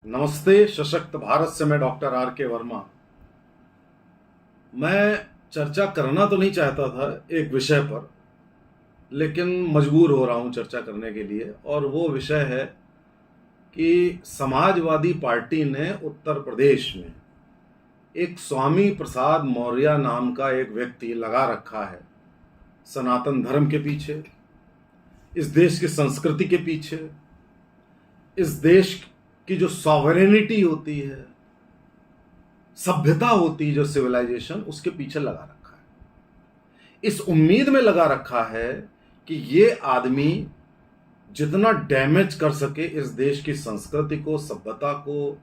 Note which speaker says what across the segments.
Speaker 1: नमस्ते, सशक्त भारत से मैं डॉक्टर आर के वर्मा। मैं चर्चा करना तो नहीं चाहता था एक विषय पर, लेकिन मजबूर हो रहा हूं चर्चा करने के लिए। और वो विषय है कि समाजवादी पार्टी ने उत्तर प्रदेश में एक स्वामी प्रसाद मौर्य नाम का एक व्यक्ति लगा रखा है सनातन धर्म के पीछे, इस देश की संस्कृति के पीछे, इस देश की जो सॉवरेनिटी होती है, सभ्यता होती है, जो सिविलाइजेशन, उसके पीछे लगा रखा है। इस उम्मीद में लगा रखा है कि ये आदमी जितना डैमेज कर सके इस देश की संस्कृति को, सभ्यता को,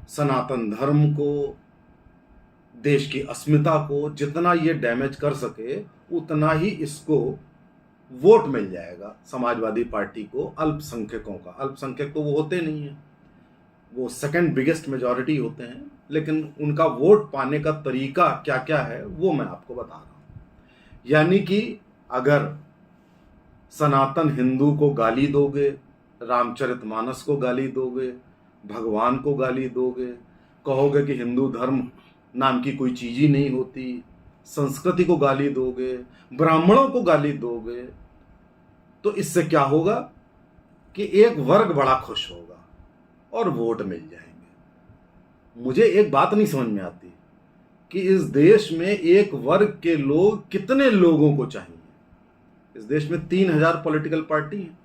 Speaker 1: सनातन धर्म को, देश की अस्मिता को, जितना ये डैमेज कर सके उतना ही इसको वोट मिल जाएगा समाजवादी पार्टी को, अल्पसंख्यकों का। अल्पसंख्यक तो वो होते नहीं है, वो सेकंड बिगेस्ट मेजॉरिटी होते हैं, लेकिन उनका वोट पाने का तरीका क्या क्या है वो मैं आपको बता रहा हूं। यानी कि अगर सनातन हिंदू को गाली दोगे, रामचरितमानस को गाली दोगे, भगवान को गाली दोगे, कहोगे कि हिंदू धर्म नाम की कोई चीज ही नहीं होती, संस्कृति को गाली दोगे, ब्राह्मणों को गाली दोगे, तो इससे क्या होगा कि एक वर्ग बड़ा खुश होगा और वोट मिल जाएंगे। मुझे एक बात नहीं समझ में आती कि इस देश में एक वर्ग के लोग कितने लोगों को चाहिए। इस देश में 3000 पॉलिटिकल पार्टी हैं।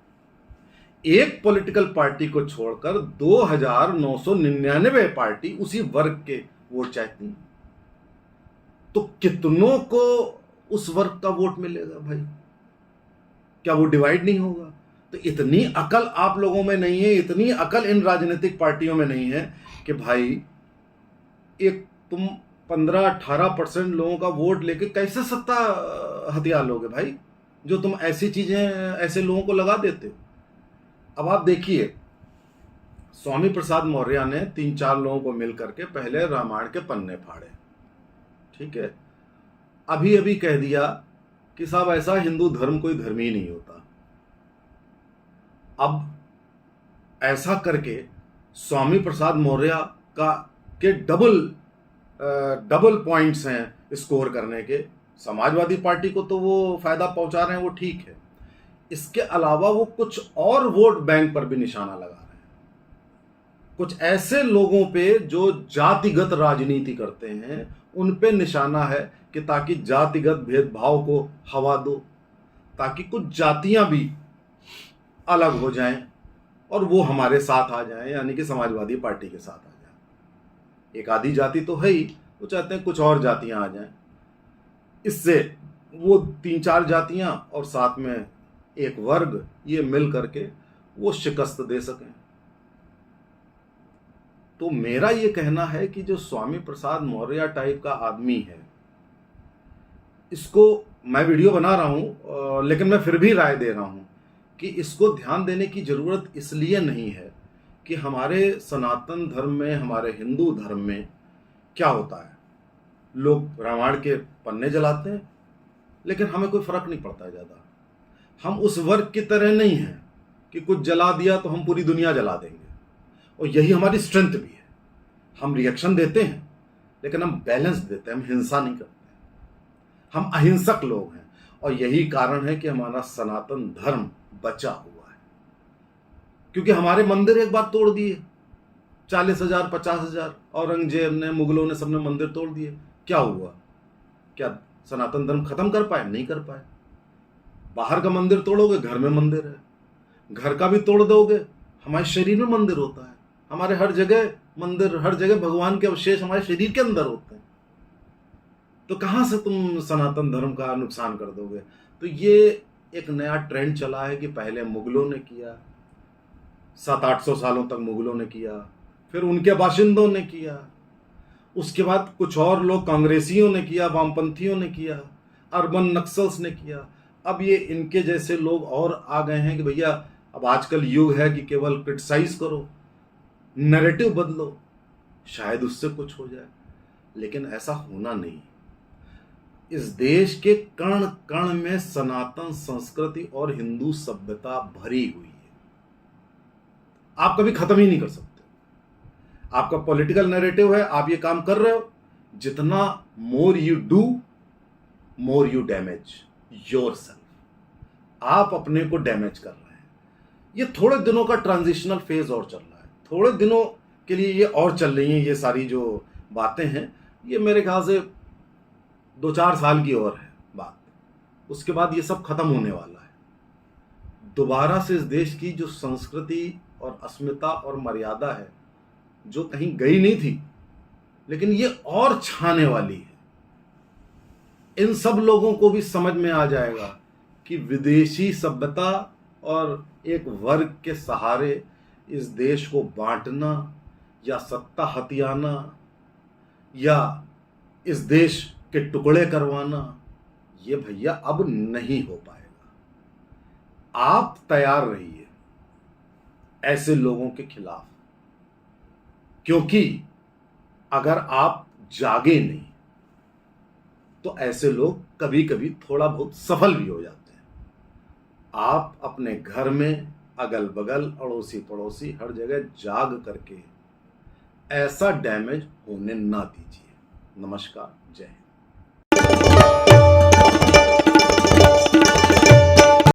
Speaker 1: एक पॉलिटिकल पार्टी को छोड़कर 2999 पार्टी उसी वर्ग के वोट चाहती हैं। तो कितनों को उस वर्ग का वोट मिलेगा भाई? क्या वो डिवाइड नहीं होगा? तो इतनी अकल आप लोगों में नहीं है, इतनी अकल इन राजनीतिक पार्टियों में नहीं है कि भाई एक तुम 15-18% लोगों का वोट लेके कैसे सत्ता हथिया लोगे भाई, जो तुम ऐसी चीजें ऐसे लोगों को लगा देते हो। अब आप देखिए, स्वामी प्रसाद मौर्य ने 3-4 लोगों को मिल करके पहले रामायण के पन्ने फाड़े, ठीक है। अभी अभी कह दिया कि साहब ऐसा हिंदू धर्म कोई धर्म ही नहीं होता। अब ऐसा करके स्वामी प्रसाद मौर्य का के डबल पॉइंट्स हैं स्कोर करने के। समाजवादी पार्टी को तो वो फायदा पहुंचा रहे हैं, वो ठीक है। इसके अलावा वो कुछ और वोट बैंक पर भी निशाना लगा रहे हैं, कुछ ऐसे लोगों पे जो जातिगत राजनीति करते हैं उन पे निशाना है कि ताकि जातिगत भेदभाव को हवा दो, ताकि कुछ जातियां भी अलग हो जाएं और वो हमारे साथ आ जाएं, यानी कि समाजवादी पार्टी के साथ आ जाएं। एक आधी जाति तो है ही, वो चाहते हैं कुछ और जातियां आ जाएं, इससे वो 3-4 जातियां और साथ में एक वर्ग, ये मिल करके वो शिकस्त दे सकें। तो मेरा ये कहना है कि जो स्वामी प्रसाद मौर्य टाइप का आदमी है, इसको मैं वीडियो बना रहा हूं, लेकिन मैं फिर भी राय दे रहा हूं कि इसको ध्यान देने की जरूरत इसलिए नहीं है कि हमारे सनातन धर्म में, हमारे हिंदू धर्म में क्या होता है, लोग रामायण के पन्ने जलाते हैं, लेकिन हमें कोई फर्क नहीं पड़ता है ज़्यादा। हम उस वर्ग की तरह नहीं हैं कि कुछ जला दिया तो हम पूरी दुनिया जला देंगे, और यही हमारी स्ट्रेंथ भी है। हम रिएक्शन देते हैं लेकिन हम बैलेंस देते हैं, हम हिंसा नहीं करते, हम अहिंसक लोग हैं। और यही कारण है कि हमारा सनातन धर्म बचा हुआ है, क्योंकि हमारे मंदिर एक बार तोड़ दिए, 40,000 50,000 औरंगजेब ने, मुगलों ने, सबने मंदिर तोड़ दिए। क्या हुआ? क्या सनातन धर्म खत्म कर पाए? नहीं कर पाए। बाहर का मंदिर तोड़ोगे, घर में मंदिर है। घर का भी तोड़ दोगे, हमारे शरीर में मंदिर होता है। हमारे हर जगह मंदिर, हर जगह भगवान के अवशेष हमारे शरीर के अंदर होते हैं। तो कहां से तुम सनातन धर्म का नुकसान कर दोगे? तो ये एक नया ट्रेंड चला है कि पहले मुगलों ने किया, 700-800 सालों तक मुगलों ने किया, फिर उनके बाशिंदों ने किया, उसके बाद कुछ और लोग कांग्रेसियों ने किया, वामपंथियों ने किया, अर्बन नक्सल्स ने किया। अब ये इनके जैसे लोग और आ गए हैं कि भैया अब आजकल युग है कि केवल क्रिटिसाइज करो, नैरेटिव बदलो, शायद उससे कुछ हो जाए। लेकिन ऐसा होना नहीं। इस देश के कण कण में सनातन संस्कृति और हिंदू सभ्यता भरी हुई है। आप कभी खत्म ही नहीं कर सकते। आपका पॉलिटिकल नैरेटिव है, आप ये काम कर रहे हो, जितना more you do more you damage yourself. आप अपने को डैमेज कर रहे हैं। ये थोड़े दिनों का ट्रांजिशनल फेज और चल रहा है, थोड़े दिनों के लिए ये और चल रही हैं ये सारी जो बातें हैं। ये मेरे ख्याल से 2-4 साल की और है बात, उसके बाद ये सब खत्म होने वाला है। दोबारा से इस देश की जो संस्कृति और अस्मिता और मर्यादा है, जो कहीं गई नहीं थी, लेकिन ये और छाने वाली है। इन सब लोगों को भी समझ में आ जाएगा कि विदेशी सभ्यता और एक वर्ग के सहारे इस देश को बांटना या सत्ता हथियाना या इस देश के टुकड़े करवाना, ये भैया अब नहीं हो पाएगा। आप तैयार रहिए ऐसे लोगों के खिलाफ, क्योंकि अगर आप जागे नहीं तो ऐसे लोग कभी कभी थोड़ा बहुत सफल भी हो जाते हैं। आप अपने घर में, अगल बगल, अड़ोसी पड़ोसी, हर जगह जाग करके ऐसा डैमेज होने ना दीजिए। नमस्कार, जय हिंद।